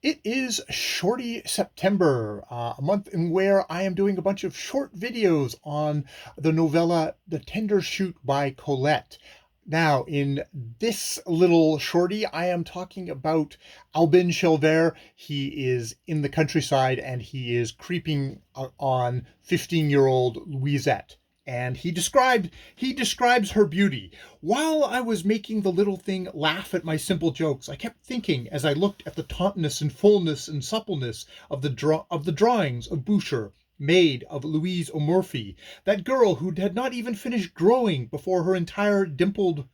It is Shorty September, a month in where I am doing a bunch of short videos on the novella The Tender Shoot by Colette. Now, in this little shorty, I am talking about Albin Chelvert. He is in the countryside and he is creeping on 15-year-old Louisette. And he describes her beauty. While I was making the little thing laugh at my simple jokes, I kept thinking as I looked at the tautness and fullness and suppleness of the drawings of Boucher made of Louise O'Murphy, that girl who had not even finished growing before her entire dimpled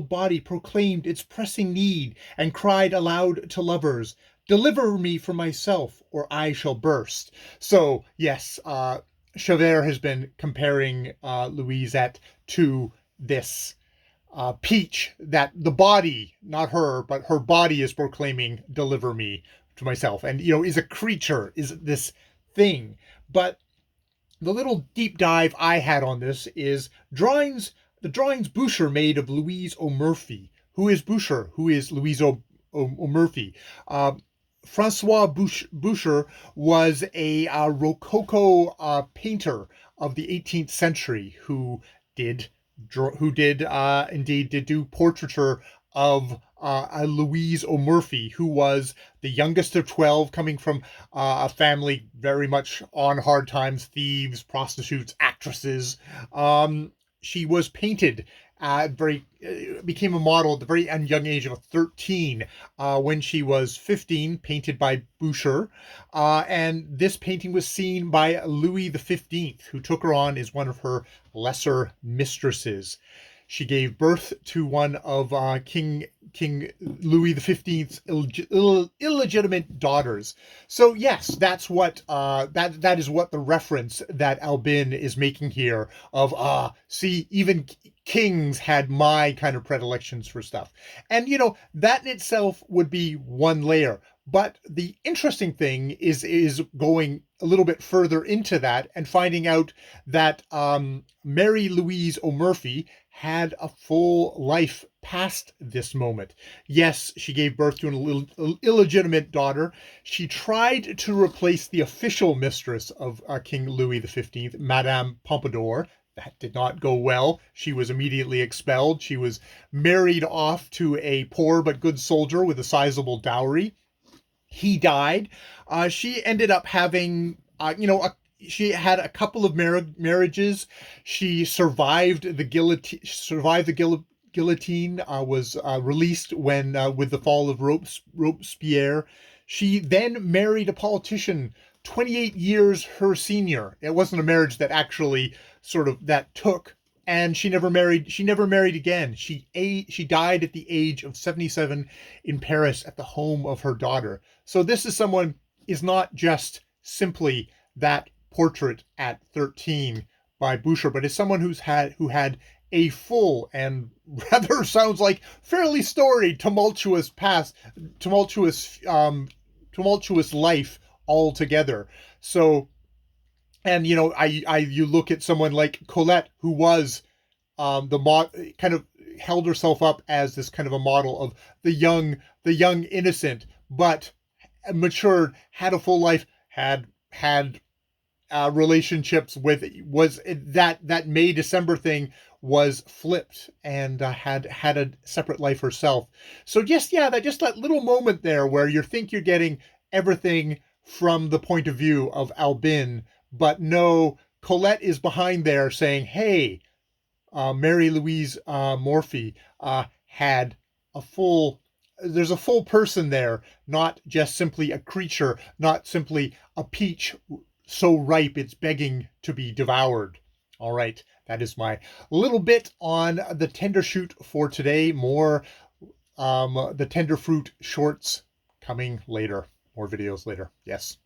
body proclaimed its pressing need and cried aloud to lovers, "Deliver me from myself, or I shall burst." So yes, Chavert has been comparing Louisette to this peach that the body, not her, but her body is proclaiming, "Deliver me to myself," and is a creature, is this thing. But the little deep dive I had on this is the drawings Boucher made of Louise O'Murphy. Who is Boucher? Who is Louise O'Murphy? Francois Boucher was a Rococo painter of the 18th century who did do portraiture of Louise O'Murphy, who was the youngest of 12, coming from a family very much on hard times, thieves, prostitutes, actresses. She was painted became a model at the very young age of 13. When she was 15, painted by Boucher. And this painting was seen by Louis XV, who took her on as one of her lesser mistresses. She gave birth to one of King Louis XV's illegitimate daughters. So yes, that's what that is what the reference that Albin is making here of see, even kings had my kind of predilections for stuff. And that in itself would be one layer. But the interesting thing is going a little bit further into that and finding out that Mary Louise O'Murphy had a full life past this moment. Yes, she gave birth to an illegitimate daughter. She tried to replace the official mistress of King Louis XV, Madame Pompadour. That did not go well. She was immediately expelled. She was married off to a poor but good soldier with a sizable dowry. He died. She ended up having, she had a couple of marriages. She survived the guillotine. Was released when with the fall of Robespierre. She then married a politician 28 years her senior. It wasn't a marriage that actually that took. And she never married again. She died at the age of 77 in Paris at the home of her daughter. So this is not just simply that portrait at 13 by Boucher, but is someone who had a full and rather sounds like fairly storied, tumultuous life altogether. So, and you look at someone like Colette, who was kind of held herself up as this kind of a model of the young innocent, but matured, had a full life, had relationships with, was that May December thing was flipped, and had a separate life herself. So that little moment there where you think you're getting everything from the point of view of Albin, but no, Colette is behind there saying, hey, Mary Louise Morphy had there's a full person there, not just simply a creature, not simply a peach so ripe it's begging to be devoured. All right, that is my little bit on the Tender Shoot for today. More the Tender Fruit shorts coming later. More videos later. Yes.